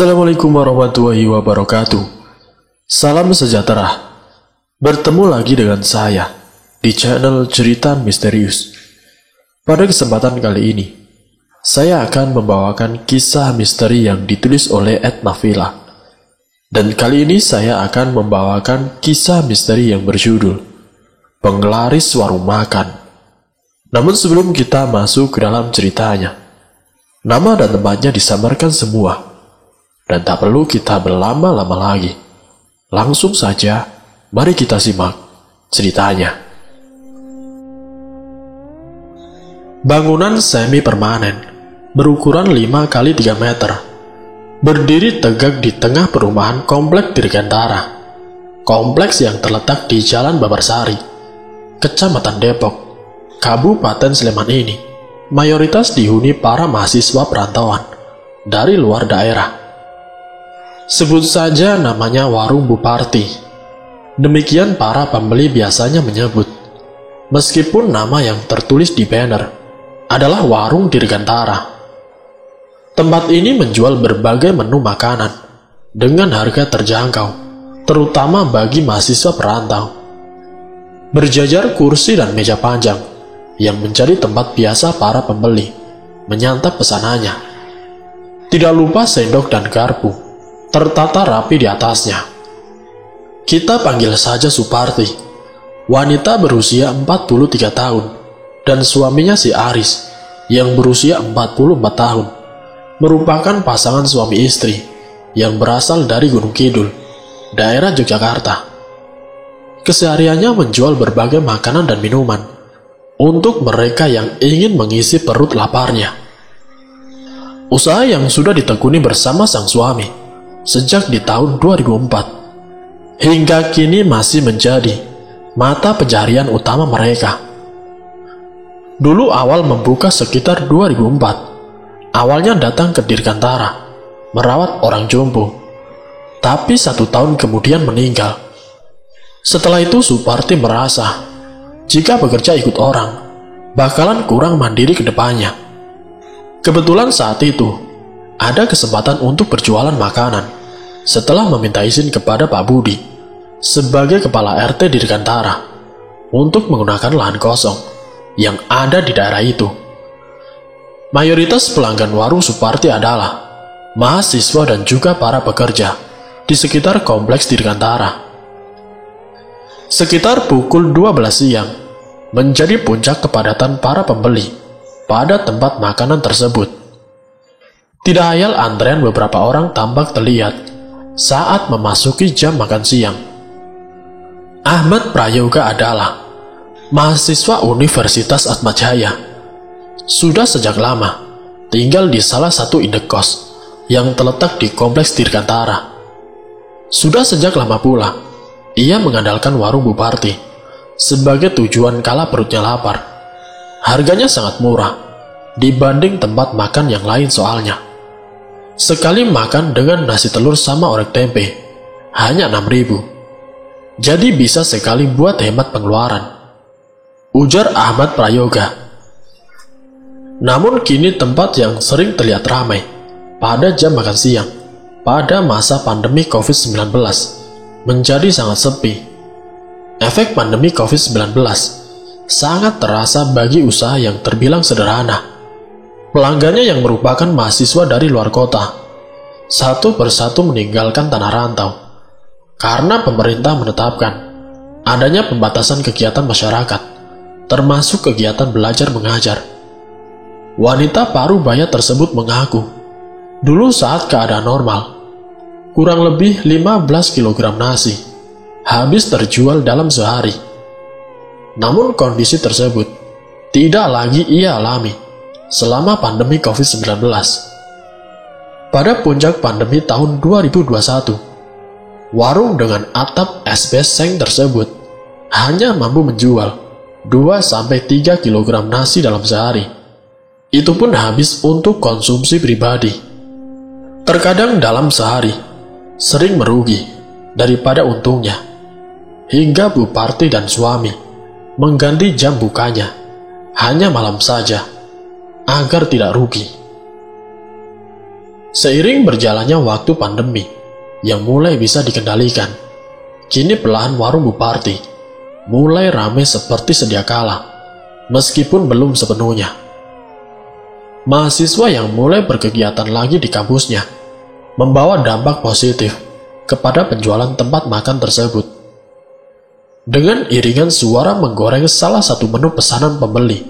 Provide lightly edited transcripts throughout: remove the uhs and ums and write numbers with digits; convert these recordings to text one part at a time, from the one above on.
Assalamualaikum warahmatullahi wabarakatuh. Salam sejahtera. Bertemu lagi dengan saya di channel Cerita Misterius. Pada kesempatan kali ini, saya akan membawakan kisah misteri yang ditulis oleh Ed Nafila. Dan kali ini saya akan membawakan kisah misteri yang berjudul Penglaris Warung Makan. Namun sebelum kita masuk ke dalam ceritanya, nama dan tempatnya disamarkan semua. Dan tak perlu kita berlama-lama lagi. Langsung saja, mari kita simak ceritanya. Bangunan semi permanen, berukuran 5 kali 3 meter, berdiri tegak di tengah perumahan Kompleks Dirgantara. Kompleks yang terletak di Jalan Babarsari, Kecamatan Depok, Kabupaten Sleman ini, mayoritas dihuni para mahasiswa perantauan dari luar daerah. Sebut saja namanya Warung Buparti. Demikian para pembeli biasanya menyebut. Meskipun nama yang tertulis di banner adalah Warung Dirgantara. Tempat ini menjual berbagai menu makanan dengan harga terjangkau, terutama bagi mahasiswa perantau. Berjajar kursi dan meja panjang yang menjadi tempat biasa para pembeli menyantap pesanannya. Tidak lupa sendok dan garpu tertata rapi di atasnya. Kita panggil saja Suparti, wanita berusia 43 tahun, dan suaminya si Aris, yang berusia 44 tahun, merupakan pasangan suami istri yang berasal dari Gunung Kidul, daerah Yogyakarta. Kesehariannya menjual berbagai makanan dan minuman untuk mereka yang ingin mengisi perut laparnya. Usaha yang sudah ditekuni bersama sang suami sejak di tahun 2004 hingga kini masih menjadi mata pencaharian utama mereka. Dulu awal membuka sekitar 2004, awalnya datang ke Dirgantara merawat orang jompo, tapi 1 tahun kemudian meninggal. Setelah itu Suparti merasa jika bekerja ikut orang bakalan kurang mandiri ke depannya. Kebetulan saat itu ada kesempatan untuk berjualan makanan setelah meminta izin kepada Pak Budi sebagai kepala RT Dirgantara untuk menggunakan lahan kosong yang ada di daerah itu. Mayoritas pelanggan warung Suparti adalah mahasiswa dan juga para pekerja di sekitar Kompleks Dirgantara. Sekitar pukul 12 siang menjadi puncak kepadatan para pembeli pada tempat makanan tersebut. Tidak ayal antrean beberapa orang tampak terlihat saat memasuki jam makan siang. Ahmad Prayoga adalah mahasiswa Universitas Atmajaya. Sudah sejak lama tinggal di salah satu indekos yang terletak di Kompleks Dirgantara. Sudah sejak lama pula ia mengandalkan Warung Buparti sebagai tujuan kala perutnya lapar. Harganya sangat murah dibanding tempat makan yang lain soalnya. Sekali makan dengan nasi telur sama orek tempe hanya 6.000. Jadi bisa sekali buat hemat pengeluaran, ujar Ahmad Prayoga. Namun kini tempat yang sering terlihat ramai pada jam makan siang pada masa pandemi COVID-19 menjadi sangat sepi. Efek pandemi COVID-19 sangat terasa bagi usaha yang terbilang sederhana. Pelanggannya yang merupakan mahasiswa dari luar kota, satu persatu meninggalkan tanah rantau karena pemerintah menetapkan adanya pembatasan kegiatan masyarakat, termasuk kegiatan belajar mengajar. Wanita parubaya tersebut mengaku, dulu saat keadaan normal, kurang lebih 15 kg nasi habis terjual dalam sehari. Namun kondisi tersebut tidak lagi ia alami selama pandemi COVID-19. Pada puncak pandemi tahun 2021, warung dengan atap SBS seng tersebut hanya mampu menjual 2-3 kg nasi dalam sehari. Itu pun habis untuk konsumsi pribadi. Terkadang dalam sehari sering merugi daripada untungnya, hingga Buparti dan suami mengganti jam bukanya hanya malam saja agar tidak rugi. Seiring berjalannya waktu pandemi yang mulai bisa dikendalikan, kini perlahan warung Bu Parti mulai ramai seperti sedia kala, meskipun belum sepenuhnya. Mahasiswa yang mulai berkegiatan lagi di kampusnya membawa dampak positif kepada penjualan tempat makan tersebut. Dengan iringan suara menggoreng salah satu menu pesanan pembeli,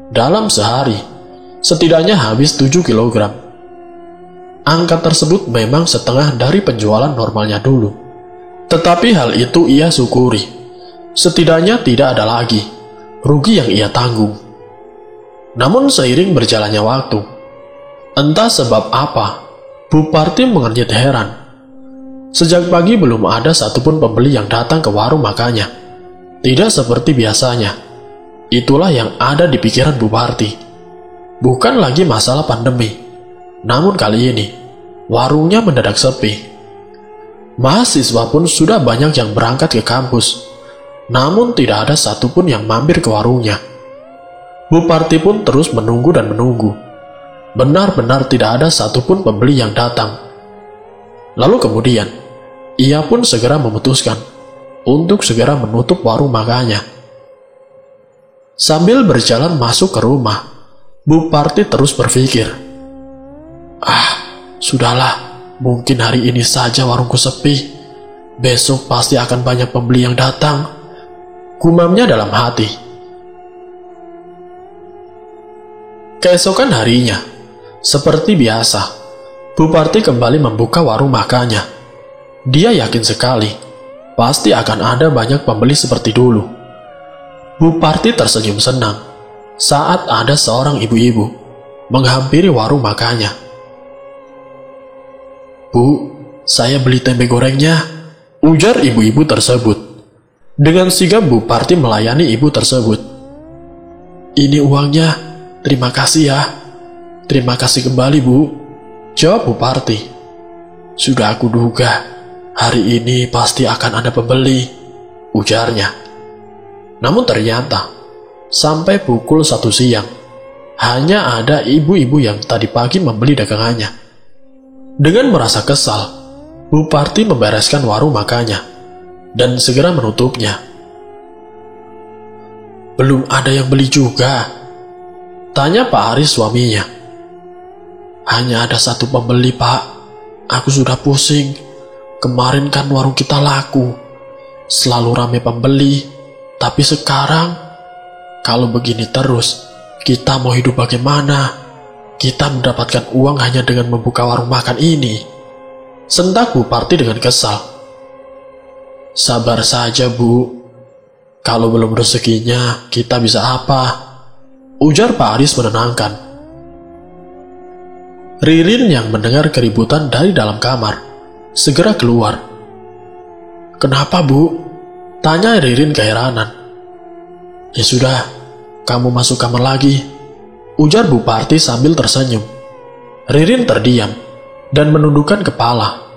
dalam sehari setidaknya habis 7 kg. Angka tersebut memang setengah dari penjualan normalnya dulu, tetapi hal itu ia syukuri. Setidaknya tidak ada lagi rugi yang ia tanggung. Namun seiring berjalannya waktu, entah sebab apa, Bu Parti mengernyit heran. Sejak pagi belum ada satupun pembeli yang datang ke warung makannya. Tidak seperti biasanya. Itulah yang ada di pikiran Bu Parti. Bukan lagi masalah pandemi, namun kali ini warungnya mendadak sepi. Mahasiswa pun sudah banyak yang berangkat ke kampus, namun tidak ada satupun yang mampir ke warungnya. Bu Parti pun terus menunggu dan menunggu. Benar-benar tidak ada satupun pembeli yang datang. Lalu kemudian, ia pun segera memutuskan untuk segera menutup warung makannya. Sambil berjalan masuk ke rumah, Bu Parti terus berpikir, sudahlah, mungkin hari ini saja warungku sepi. Besok pasti akan banyak pembeli yang datang, gumamnya dalam hati. Keesokan harinya, seperti biasa, Bu Parti kembali membuka warung makannya. Dia yakin sekali, pasti akan ada banyak pembeli seperti dulu. Bu Parti tersenyum senang saat ada seorang ibu-ibu menghampiri warung makannya. "Bu, saya beli tempe gorengnya," ujar ibu-ibu tersebut. Dengan sigap Bu Parti melayani ibu tersebut. "Ini uangnya, terima kasih ya." "Terima kasih kembali, Bu," jawab Bu Parti. "Sudah aku duga, hari ini pasti akan ada pembeli," ujarnya. Namun ternyata, sampai pukul 1 siang, hanya ada ibu-ibu yang tadi pagi membeli dagangannya. Dengan merasa kesal, Bu Parti membereskan warung makannya dan segera menutupnya. "Belum ada yang beli juga?" tanya Pak Aris suaminya. "Hanya ada satu pembeli, Pak. Aku sudah pusing. Kemarin kan warung kita laku, selalu ramai pembeli. Tapi sekarang, kalau begini terus, kita mau hidup bagaimana? Kita mendapatkan uang hanya dengan membuka warung makan ini," sentak Bu Parti dengan kesal. "Sabar saja, Bu. Kalau belum rezekinya, kita bisa apa?" ujar Pak Aris menenangkan. Ririn yang mendengar keributan dari dalam kamar segera keluar. "Kenapa, Bu?" tanya Ririn keheranan. "Ya sudah, kamu masuk kamar lagi," ujar Bu Parti sambil tersenyum. Ririn terdiam dan menundukkan kepala.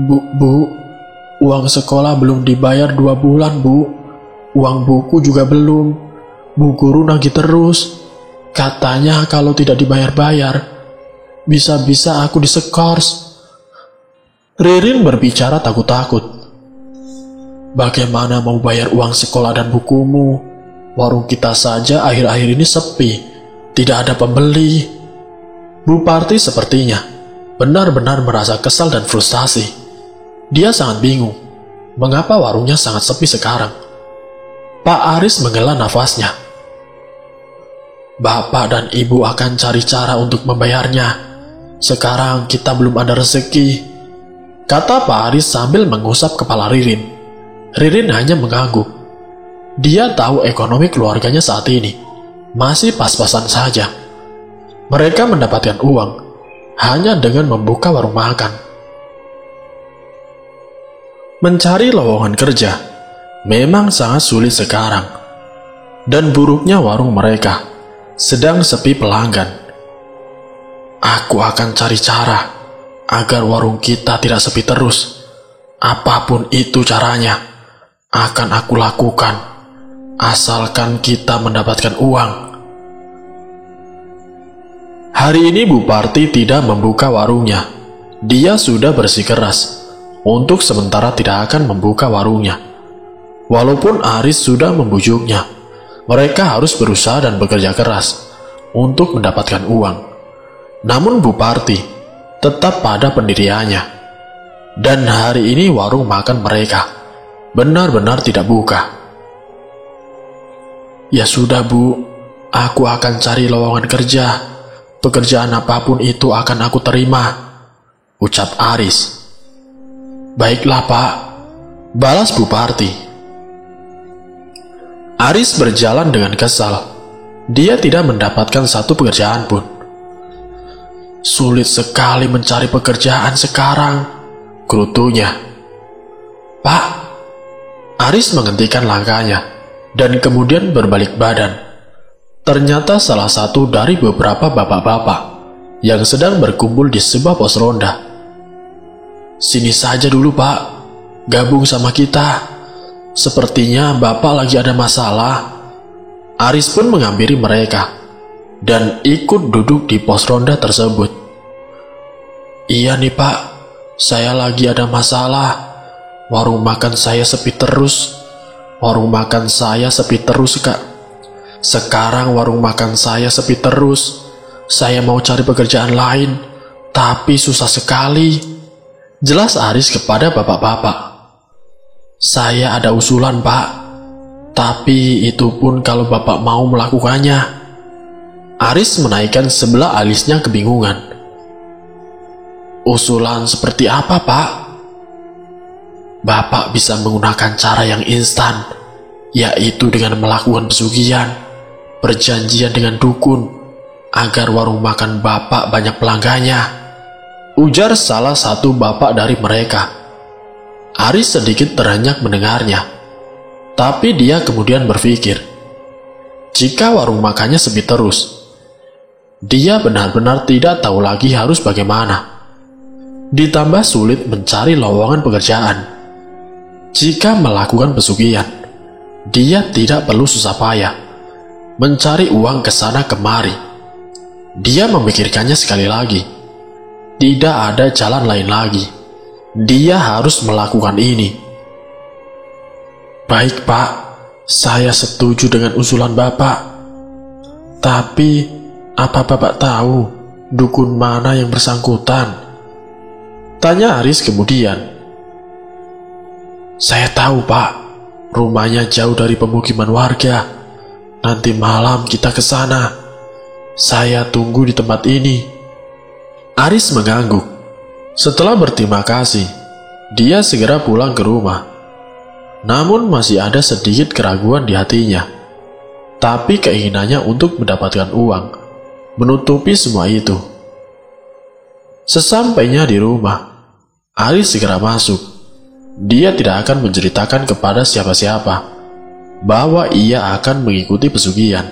Bu, uang sekolah belum dibayar 2 bulan, Bu. Uang buku juga belum. Bu guru nagih terus. Katanya kalau tidak dibayar-bayar, bisa-bisa aku disekors." Ririn berbicara takut-takut. "Bagaimana mau bayar uang sekolah dan bukumu? Warung kita saja akhir-akhir ini sepi, tidak ada pembeli." Bu Parti sepertinya benar-benar merasa kesal dan frustasi. Dia sangat bingung, mengapa warungnya sangat sepi sekarang. Pak Aris menghela nafasnya. "Bapak dan Ibu akan cari cara untuk membayarnya. Sekarang kita belum ada rezeki," kata Pak Aris sambil mengusap kepala Ririn. Ririn hanya mengangguk. Dia tahu ekonomi keluarganya saat ini masih pas-pasan saja. Mereka mendapatkan uang hanya dengan membuka warung makan. Mencari lowongan kerja memang sangat sulit sekarang, dan buruknya warung mereka sedang sepi pelanggan. "Aku akan cari cara agar warung kita tidak sepi terus. Apapun itu caranya, akan aku lakukan, asalkan kita mendapatkan uang." Hari ini Bu Parti tidak membuka warungnya. Dia sudah bersikeras untuk sementara tidak akan membuka warungnya. Walaupun Aris sudah membujuknya, mereka harus berusaha dan bekerja keras untuk mendapatkan uang. Namun Bu Parti tetap pada pendiriannya. Dan hari ini warung makan mereka benar-benar tidak buka. Ya sudah Bu, aku akan cari lowongan kerja. Pekerjaan apapun itu akan aku terima, ucap Aris. Baiklah Pak, balas Bu Parti. Aris berjalan dengan kesal. Dia tidak mendapatkan satu pekerjaan pun. Sulit sekali mencari pekerjaan sekarang, gerutunya. Pak, Aris menghentikan langkahnya dan kemudian berbalik badan. Ternyata salah satu dari beberapa bapak-bapak yang sedang berkumpul di sebuah pos ronda. Sini saja dulu Pak, gabung sama kita. Sepertinya Bapak lagi ada masalah. Aris pun menghampiri mereka dan ikut duduk di pos ronda tersebut. Iya nih Pak, saya lagi ada masalah. Warung makan saya sepi terus. Warung makan saya sepi terus Kak. Sekarang warung makan saya sepi terus. Saya mau cari pekerjaan lain, tapi susah sekali, jelas Aris kepada bapak-bapak. Saya ada usulan Pak, tapi itu pun kalau Bapak mau melakukannya. Aris menaikkan sebelah alisnya kebingungan. Usulan seperti apa Pak? Bapak bisa menggunakan cara yang instan, yaitu dengan melakukan pesugihan, perjanjian dengan dukun, agar warung makan Bapak banyak pelanggannya, ujar salah satu bapak dari mereka. Aris sedikit terenyak mendengarnya, tapi dia kemudian berpikir, jika warung makannya sepi terus, dia benar-benar tidak tahu lagi harus bagaimana. Ditambah sulit mencari lowongan pekerjaan. Jika melakukan pesugihan, dia tidak perlu susah payah mencari uang ke sana kemari. Dia memikirkannya sekali lagi. Tidak ada jalan lain lagi. Dia harus melakukan ini. Baik Pak, saya setuju dengan usulan Bapak. Tapi, apa Bapak tahu dukun mana yang bersangkutan? Tanya Aris kemudian. Saya tahu Pak, rumahnya jauh dari pemukiman warga. Nanti malam kita ke sana. Saya tunggu di tempat ini. Aris mengangguk. Setelah berterima kasih, dia segera pulang ke rumah. Namun masih ada sedikit keraguan di hatinya. Tapi keinginannya untuk mendapatkan uang menutupi semua itu. Sesampainya di rumah, Aris segera masuk. Dia tidak akan menceritakan kepada siapa-siapa bahwa ia akan mengikuti pesugihan,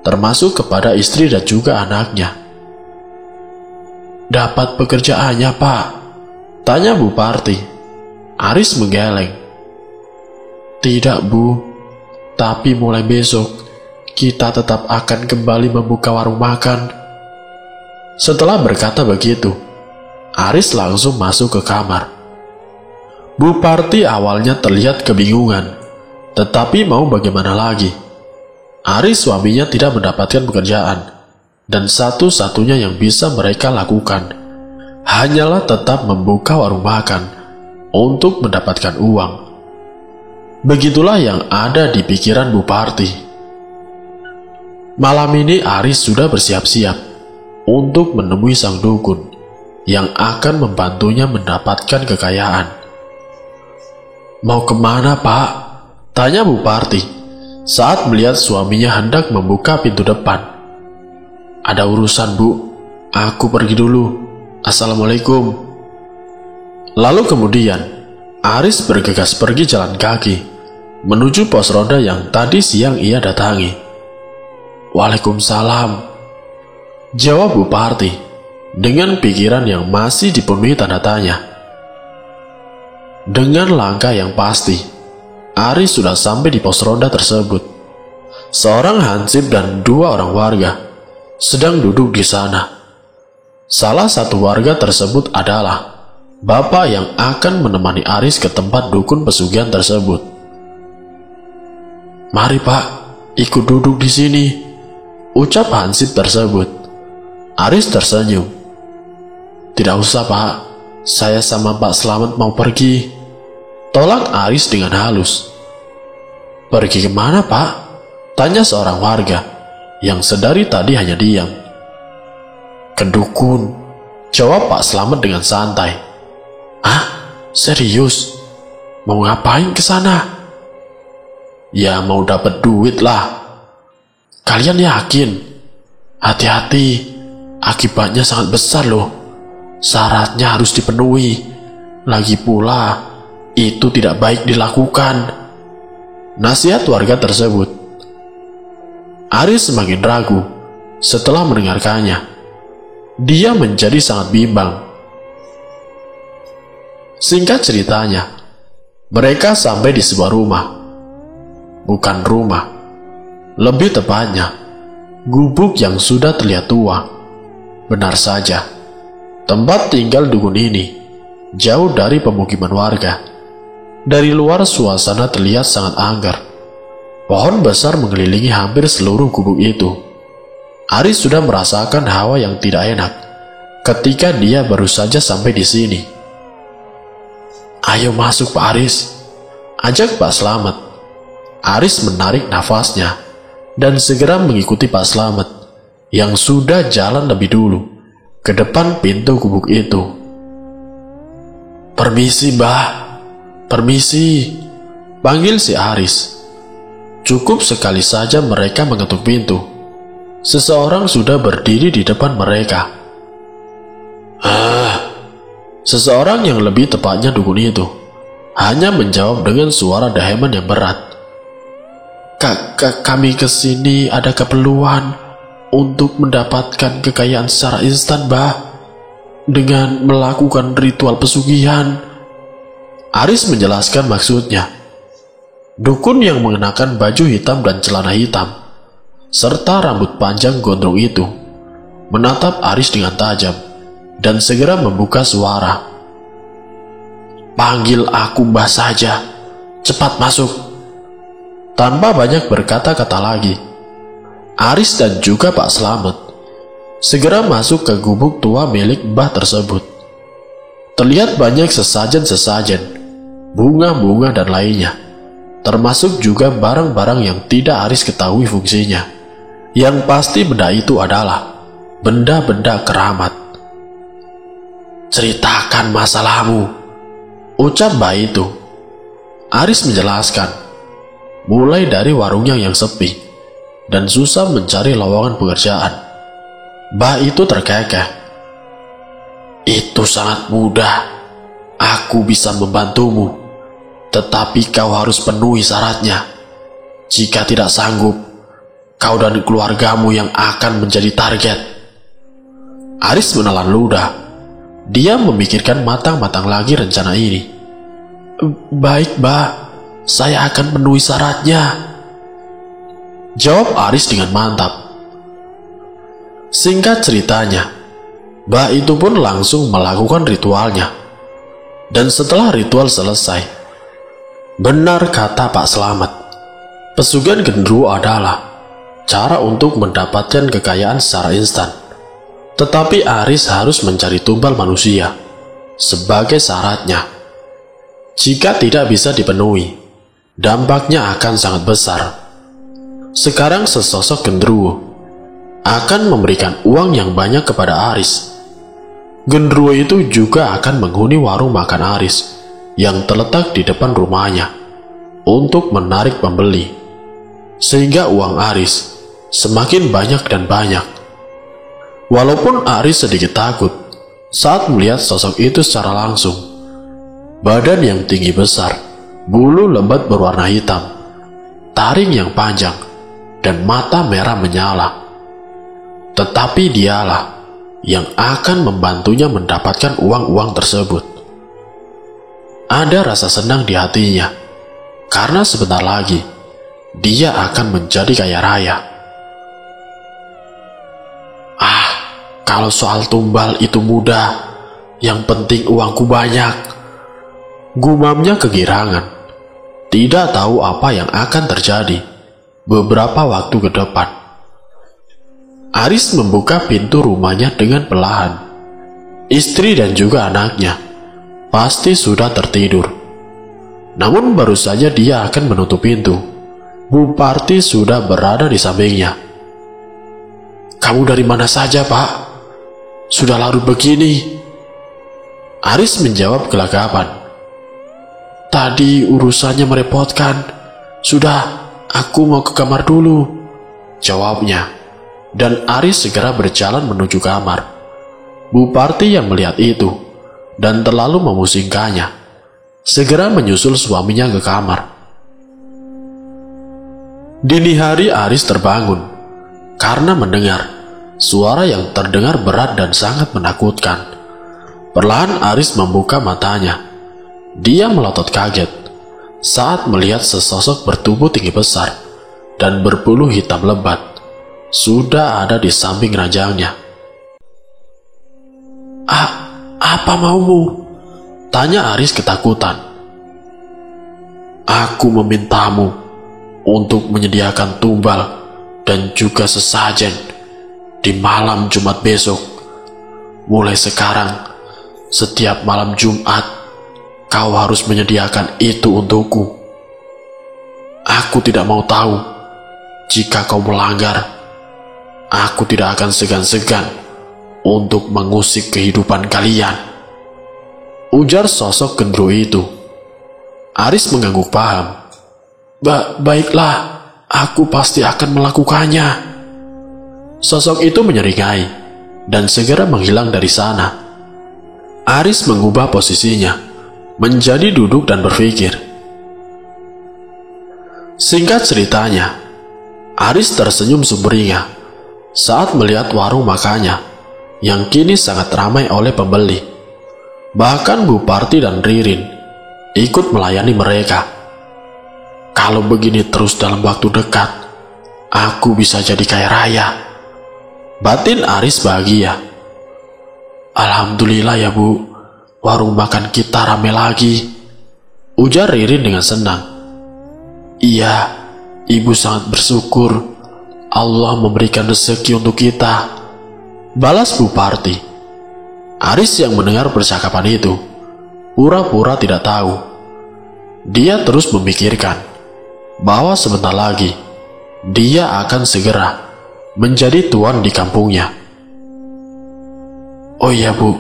termasuk kepada istri dan juga anaknya. Dapat pekerjaannya Pak? Tanya Bu Parti. Aris menggeleng. Tidak Bu, tapi mulai besok kita tetap akan kembali membuka warung makan. Setelah berkata begitu, Aris langsung masuk ke kamar. Bu Parti awalnya terlihat kebingungan. Tetapi mau bagaimana lagi? Aris suaminya tidak mendapatkan pekerjaan, dan satu-satunya yang bisa mereka lakukan hanyalah tetap membuka warung makan untuk mendapatkan uang. Begitulah yang ada di pikiran Bu Parti. Malam ini Aris sudah bersiap-siap untuk menemui sang dukun yang akan membantunya mendapatkan kekayaan. Mau kemana Pak? Tanya Bu Parti saat melihat suaminya hendak membuka pintu depan. Ada urusan Bu, aku pergi dulu. Assalamualaikum. Lalu kemudian Aris bergegas pergi jalan kaki menuju pos ronda yang tadi siang ia datangi. Waalaikumsalam, jawab Bu Parti dengan pikiran yang masih dipenuhi tanda tanya. Dengan langkah yang pasti, Aris sudah sampai di pos ronda tersebut. Seorang hansip dan 2 orang warga sedang duduk di sana. Salah satu warga tersebut adalah bapak yang akan menemani Aris ke tempat dukun pesugihan tersebut. "Mari Pak, ikut duduk di sini," ucap hansip tersebut. Aris tersenyum. "Tidak usah Pak, saya sama Pak Slamet mau pergi," tolak Aris dengan halus. "Pergi kemana Pak?" tanya seorang warga yang sedari tadi hanya diam. "Ke dukun," jawab Pak Slamet dengan santai. "Ah, serius? Mau ngapain ke sana?" "Ya mau dapat duit lah." "Kalian yakin?" "Hati-hati, akibatnya sangat besar loh. Syaratnya harus dipenuhi. Lagi pula, itu tidak baik dilakukan," nasihat warga tersebut. Aris semakin ragu setelah mendengarkannya. Dia menjadi sangat bimbang. Singkat ceritanya, mereka sampai di sebuah rumah. Bukan rumah, lebih tepatnya gubuk yang sudah terlihat tua. Benar saja, tempat tinggal dukun ini jauh dari pemukiman warga. Dari luar suasana terlihat sangat angker. Pohon besar mengelilingi hampir seluruh gubuk itu. Aris sudah merasakan hawa yang tidak enak ketika dia baru saja sampai di sini. "Ayo masuk Pak Aris," ajak Pak Slamet. Aris menarik nafasnya dan segera mengikuti Pak Slamet yang sudah jalan lebih dulu ke depan pintu gubuk itu. "Permisi Mbah, permisi," panggil si Aris. Cukup sekali saja mereka mengetuk pintu, seseorang sudah berdiri di depan mereka. Seseorang yang lebih tepatnya dukun itu hanya menjawab dengan suara daheman yang berat. Kami kesini ada keperluan untuk mendapatkan kekayaan secara instan, Mbah, dengan melakukan ritual pesugihan." Aris menjelaskan maksudnya. Dukun yang mengenakan baju hitam dan celana hitam serta rambut panjang gondrong itu menatap Aris dengan tajam dan segera membuka suara. "Panggil aku Mbah saja, cepat masuk." Tanpa banyak berkata-kata lagi, Aris dan juga Pak Slamet segera masuk ke gubuk tua milik Mbah tersebut. Terlihat banyak sesajen-sesajen, bunga-bunga dan lainnya, termasuk juga barang-barang yang tidak Aris ketahui fungsinya. Yang pasti benda itu adalah benda-benda keramat. "Ceritakan masalahmu," ucap Mbah itu. Aris menjelaskan, mulai dari warungnya yang sepi dan susah mencari lowongan pekerjaan. Mbah itu terkekeh. "Itu sangat mudah, aku bisa membantumu. Tetapi kau harus penuhi syaratnya. Jika tidak sanggup, kau dan keluargamu yang akan menjadi target." Aris menelan ludah. Dia memikirkan matang-matang lagi rencana ini. "Baik, Mbah, saya akan penuhi syaratnya," jawab Aris dengan mantap. Singkat ceritanya, Mbah itu pun langsung melakukan ritualnya. Dan setelah ritual selesai, benar kata Pak Slamet, pesugihan genderuwo adalah cara untuk mendapatkan kekayaan secara instan. Tetapi Aris harus mencari tumbal manusia sebagai syaratnya. Jika tidak bisa dipenuhi, dampaknya akan sangat besar. Sekarang sesosok genderuwo akan memberikan uang yang banyak kepada Aris. Genderuwo itu juga akan menghuni warung makan Aris yang terletak di depan rumahnya untuk menarik pembeli, sehingga uang Aris semakin banyak dan banyak. Walaupun Aris sedikit takut saat melihat sosok itu secara langsung. Badan yang tinggi besar, bulu lebat berwarna hitam, taring yang panjang, dan mata merah menyala. Tetapi dialah yang akan membantunya mendapatkan uang-uang tersebut. Ada rasa senang di hatinya, karena sebentar lagi dia akan menjadi kaya raya. Kalau soal tumbal itu mudah, yang penting uangku banyak. Gumamnya kegirangan, tidak tahu apa yang akan terjadi beberapa waktu ke depan. Aris membuka pintu rumahnya dengan perlahan. Istri dan juga anaknya pasti sudah tertidur. Namun baru saja dia akan menutup pintu, Bu Parti sudah berada di sampingnya. "Kamu dari mana saja, Pak? Sudah larut begini." Aris menjawab gelagapan. "Tadi urusannya merepotkan. Sudah, aku mau ke kamar dulu," jawabnya. Dan Aris segera berjalan menuju kamar. Bu Parti yang melihat itu dan terlalu memusingkannya, segera menyusul suaminya ke kamar. Dini hari Aris terbangun karena mendengar suara yang terdengar berat dan sangat menakutkan. Perlahan Aris membuka matanya. Dia melotot kaget saat melihat sesosok bertubuh tinggi besar dan berbulu hitam lebat sudah ada di samping ranjangnya. Apa maumu?" tanya Aris ketakutan. "Aku memintamu untuk menyediakan tumbal dan juga sesajen di malam Jumat besok. Mulai sekarang, setiap malam Jumat, kau harus menyediakan itu untukku. Aku tidak mau tahu. Jika kau melanggar, aku tidak akan segan-segan untuk mengusik kehidupan kalian," ujar sosok gendro itu. Aris mengangguk paham. Baiklah, aku pasti akan melakukannya." Sosok itu menyeringai dan segera menghilang dari sana. Aris mengubah posisinya menjadi duduk dan berpikir. Singkat ceritanya, Aris tersenyum sumringah saat melihat warung makannya yang kini sangat ramai oleh pembeli. Bahkan Bu Parti dan Ririn ikut melayani mereka. "Kalau begini terus dalam waktu dekat, aku bisa jadi kaya raya," batin Aris bahagia. "Alhamdulillah ya Bu, warung makan kita rame lagi," ujar Ririn dengan senang. "Iya, Ibu sangat bersyukur. Allah memberikan rezeki untuk kita," balas Bu Parti. Aris yang mendengar percakapan itu pura-pura tidak tahu. Dia terus memikirkan bahwa sebentar lagi dia akan segera menjadi tuan di kampungnya. "Oh iya Bu,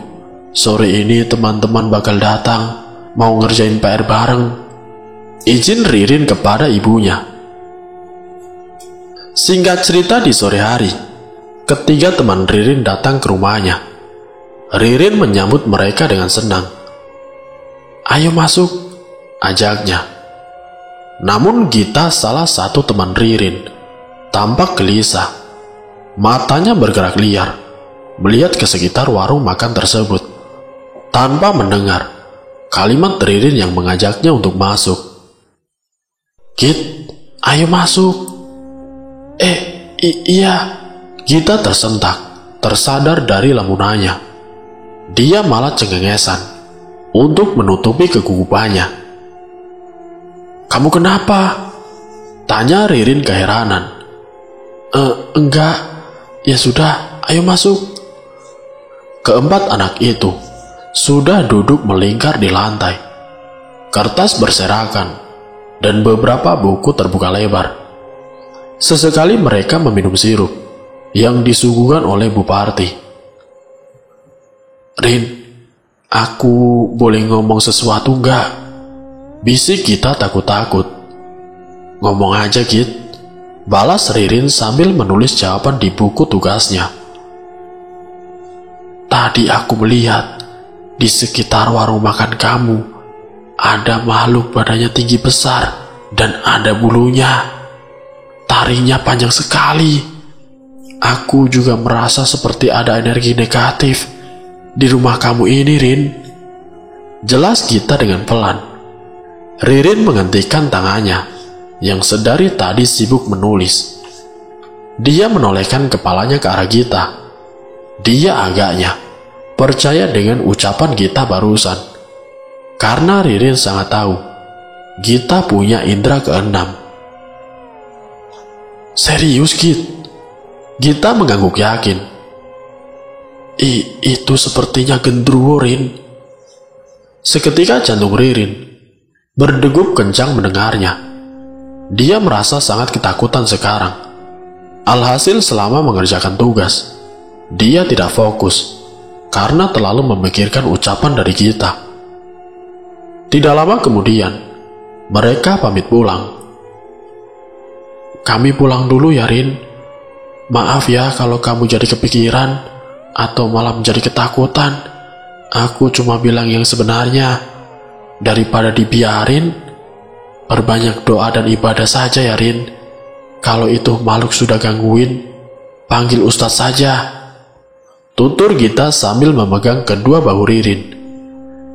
sore ini teman-teman bakal datang, mau ngerjain PR bareng," izin Ririn kepada ibunya. Singkat cerita, di sore hari, ketiga teman Ririn datang ke rumahnya. Ririn menyambut mereka dengan senang. "Ayo masuk," ajaknya. Namun Gita, salah satu teman Ririn, tampak gelisah. Matanya bergerak liar melihat ke sekitar warung makan tersebut, tanpa mendengar kalimat Ririn yang mengajaknya untuk masuk. "Git, ayo masuk." Iya." Gita tersentak, tersadar dari lamunannya. Dia malah cengengesan untuk menutupi kegugupannya. "Kamu kenapa?" tanya Ririn keheranan. Enggak, ya sudah, ayo masuk." Keempat anak itu sudah duduk melingkar di lantai. Kertas berserakan dan beberapa buku terbuka lebar. Sesekali mereka meminum sirup yang disuguhkan oleh Bu Parti. "Rin, aku boleh ngomong sesuatu enggak?" bisik kita takut-takut. "Ngomong aja, Git," balas Ririn sambil menulis jawaban di buku tugasnya. "Tadi aku melihat di sekitar warung makan kamu ada makhluk badannya tinggi besar dan ada bulunya. Taringnya panjang sekali. Aku juga merasa seperti ada energi negatif di rumah kamu ini, Rin," jelas Gita dengan pelan. Ririn menghentikan tangannya yang sedari tadi sibuk menulis. Dia menolehkan kepalanya ke arah Gita. Dia agaknya percaya dengan ucapan Gita barusan, karena Ririn sangat tahu Gita punya indera keenam. Serius, Git? Gita mengangguk yakin. Itu sepertinya genderuwo, Rin. Seketika jantung Ririn berdegup kencang mendengarnya. Dia merasa sangat ketakutan sekarang. Alhasil selama mengerjakan tugas, dia tidak fokus karena terlalu memikirkan ucapan dari Gita. Tidak lama kemudian, mereka pamit pulang. Kami pulang dulu ya, Rin. Maaf ya kalau kamu jadi kepikiran atau malah menjadi ketakutan. Aku cuma bilang yang sebenarnya. Daripada dibiarin, perbanyak doa dan ibadah saja ya, Rin. Kalau itu makhluk sudah gangguin, panggil Ustadz saja. Tutur Gita sambil memegang kedua bahu Ririn.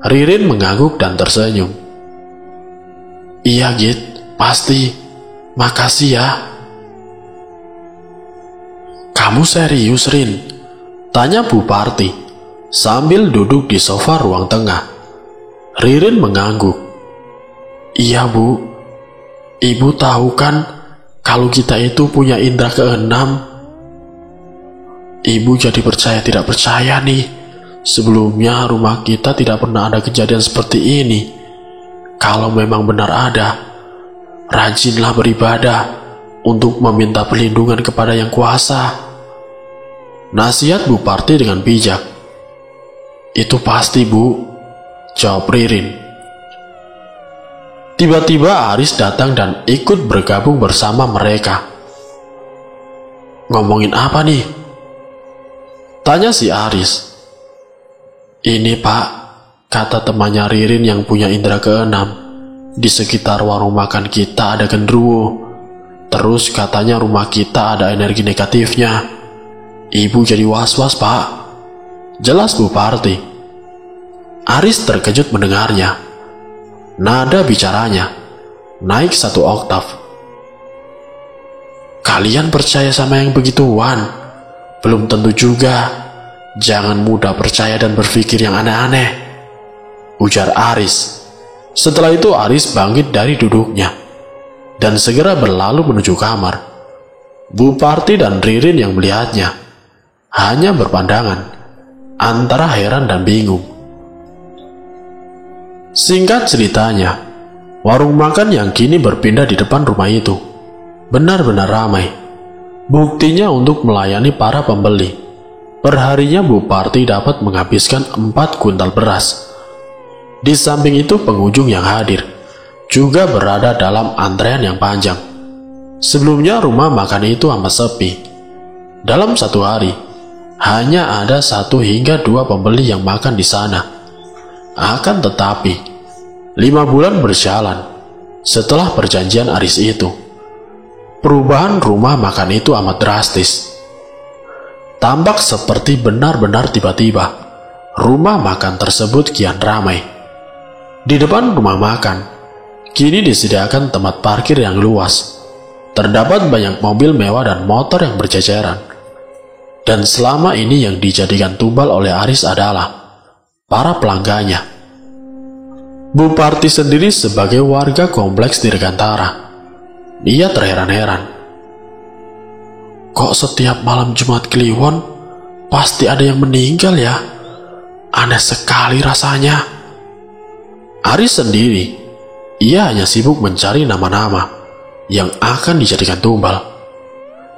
Ririn mengangguk dan tersenyum. Iya, Git, pasti. Makasih ya. Kamu serius, Rin? Tanya Bu Parti sambil duduk di sofa ruang tengah. Ririn mengangguk. Iya, Bu. Ibu tahu kan kalau kita itu punya indera keenam. Ibu jadi percaya tidak percaya nih. Sebelumnya rumah kita tidak pernah ada kejadian seperti ini. Kalau memang benar ada, rajinlah beribadah untuk meminta perlindungan kepada Yang Kuasa. Nasihat Bu Parti dengan bijak. Itu pasti, Bu, jawab Ririn. Tiba-tiba Aris datang dan ikut bergabung bersama mereka. Ngomongin apa nih? Tanya si Aris. Ini, Pak, kata temannya Ririn yang punya indera keenam. Di sekitar warung makan kita ada genderuwo. Terus katanya rumah kita ada energi negatifnya. Ibu jadi was-was, Pak. Jelas Bu Parti. Aris terkejut mendengarnya. Nada bicaranya naik 1 oktav. Kalian percaya sama yang begituan? Belum tentu juga. Jangan mudah percaya dan berpikir yang aneh-aneh, ujar Aris. Setelah itu Aris bangkit dari duduknya dan segera berlalu menuju kamar. Bu Parti dan Ririn yang melihatnya hanya berpandangan antara heran dan bingung. Singkat ceritanya, warung makan yang kini berpindah di depan rumah itu benar-benar ramai. Buktinya untuk melayani para pembeli, perharinya Bu Parti dapat menghabiskan 4 kuntal beras. Di samping itu pengunjung yang hadir juga berada dalam antrean yang panjang. Sebelumnya rumah makan itu amat sepi. Dalam satu hari, hanya ada 1 hingga 2 pembeli yang makan di sana. Akan tetapi, 5 bulan berjalan setelah perjanjian Aris itu, perubahan rumah makan itu amat drastis. Tampak seperti benar-benar tiba-tiba rumah makan tersebut kian ramai. Di depan rumah makan kini disediakan tempat parkir yang luas. Terdapat banyak mobil mewah dan motor yang berjajaran. Dan selama ini yang dijadikan tumbal oleh Aris adalah para pelanggannya. Bu Parti sendiri sebagai warga kompleks Dirgantara, dia terheran-heran. Kok setiap malam Jumat Kliwon pasti ada yang meninggal ya? Aneh sekali rasanya. Aris sendiri, ia hanya sibuk mencari nama-nama yang akan dijadikan tumbal.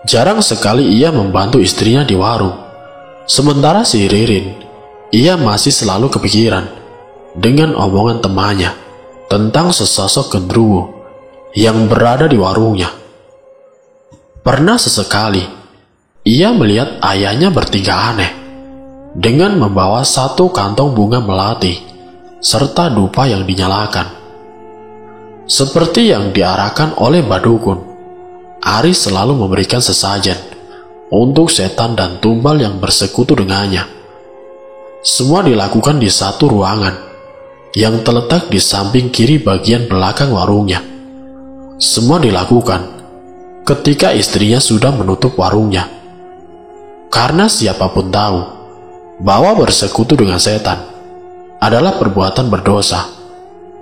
Jarang sekali ia membantu istrinya di warung. Sementara si Ririn, ia masih selalu kepikiran dengan omongan temannya tentang sesosok genderuwo yang berada di warungnya. Pernah sesekali ia melihat ayahnya bertingkah aneh dengan membawa 1 kantong bunga melati serta dupa yang dinyalakan. Seperti yang diarahkan oleh Badukun, Aris selalu memberikan sesajen untuk setan dan tumbal yang bersekutu dengannya. Semua dilakukan di satu ruangan yang terletak di samping kiri bagian belakang warungnya. Semua dilakukan ketika istrinya sudah menutup warungnya. Karena siapapun tahu bahwa bersekutu dengan setan adalah perbuatan berdosa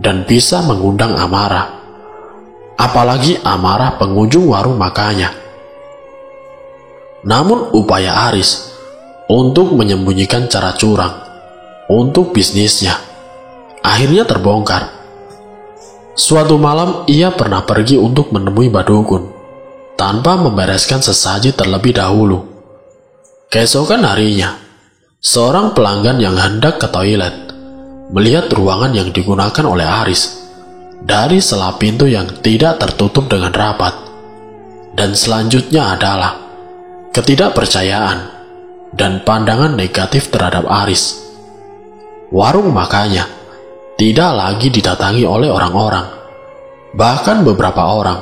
dan bisa mengundang amarah, apalagi amarah pengunjung warung makannya. Namun upaya Aris untuk menyembunyikan cara curang untuk bisnisnya akhirnya terbongkar. Suatu malam ia pernah pergi untuk menemui Badukun tanpa membereskan sesaji terlebih dahulu. Keesokan harinya, seorang pelanggan yang hendak ke toilet melihat ruangan yang digunakan oleh Aris dari sela pintu yang tidak tertutup dengan rapat. Dan selanjutnya adalah ketidakpercayaan dan pandangan negatif terhadap Aris. Warung makannya tidak lagi didatangi oleh orang-orang. Bahkan beberapa orang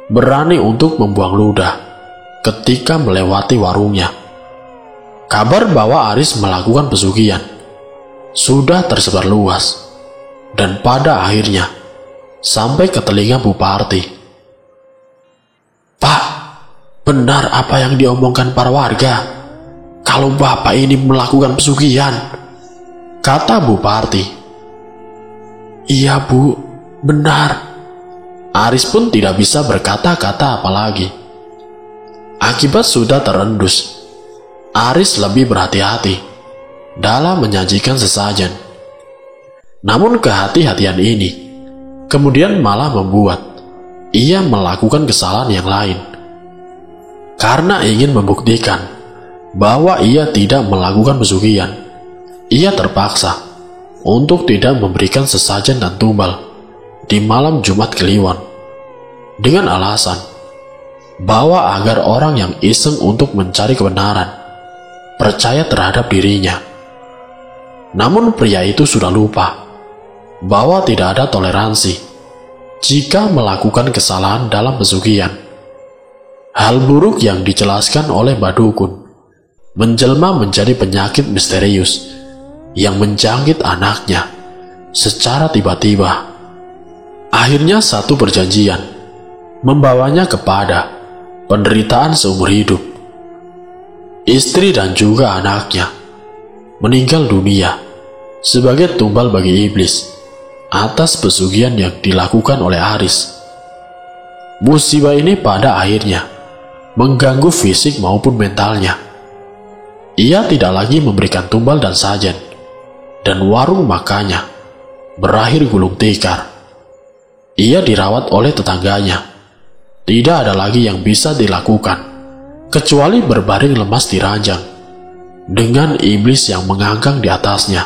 berani untuk membuang ludah ketika melewati warungnya. Kabar bahwa Aris melakukan pesugihan sudah tersebar luas dan pada akhirnya sampai ke telinga Buparti. "Pak, benar apa yang diomongkan para warga kalau bapak ini melakukan pesugihan?" kata Buparti. "Iya Bu, benar." Aris pun tidak bisa berkata-kata apalagi. Akibat sudah terendus, Aris lebih berhati-hati dalam menyajikan sesajen. Namun kehati-hatian ini kemudian malah membuat ia melakukan kesalahan yang lain. Karena ingin membuktikan bahwa ia tidak melakukan pesugihan, ia terpaksa untuk tidak memberikan sesajen dan tumbal di malam Jumat Kliwon dengan alasan bahwa agar orang yang iseng untuk mencari kebenaran percaya terhadap dirinya. Namun pria itu sudah lupa bahwa tidak ada toleransi jika melakukan kesalahan dalam pesugihan. Hal buruk yang dijelaskan oleh Badukun menjelma menjadi penyakit misterius yang menjangkit anaknya secara tiba-tiba. Akhirnya satu perjanjian membawanya kepada penderitaan seumur hidup. Istri dan juga anaknya meninggal dunia sebagai tumbal bagi iblis atas pesugihan yang dilakukan oleh Aris. Musibah ini pada akhirnya mengganggu fisik maupun mentalnya. Ia tidak lagi memberikan tumbal dan sajen, dan warung makannya berakhir gulung tikar. Ia dirawat oleh tetangganya. Tidak ada lagi yang bisa dilakukan kecuali berbaring lemas di ranjang dengan iblis yang mengangkang di atasnya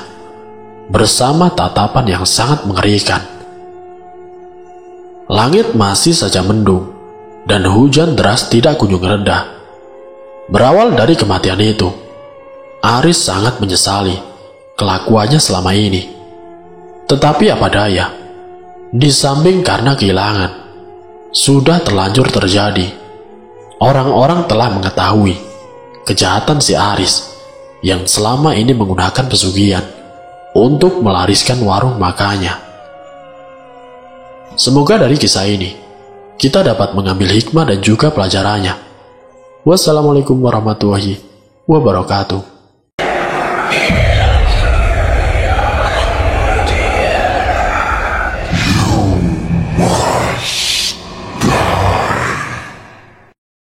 bersama tatapan yang sangat mengerikan. Langit masih saja mendung dan hujan deras tidak kunjung reda. Berawal dari kematian itu, Aris sangat menyesali kelakuannya selama ini. Tetapi apa daya, di samping karena kehilangan sudah terlanjur terjadi, orang-orang telah mengetahui kejahatan si Aris yang selama ini menggunakan pesugihan untuk melariskan warung makannya. Semoga dari kisah ini kita dapat mengambil hikmah dan juga pelajarannya. Wassalamualaikum warahmatullahi wabarakatuh.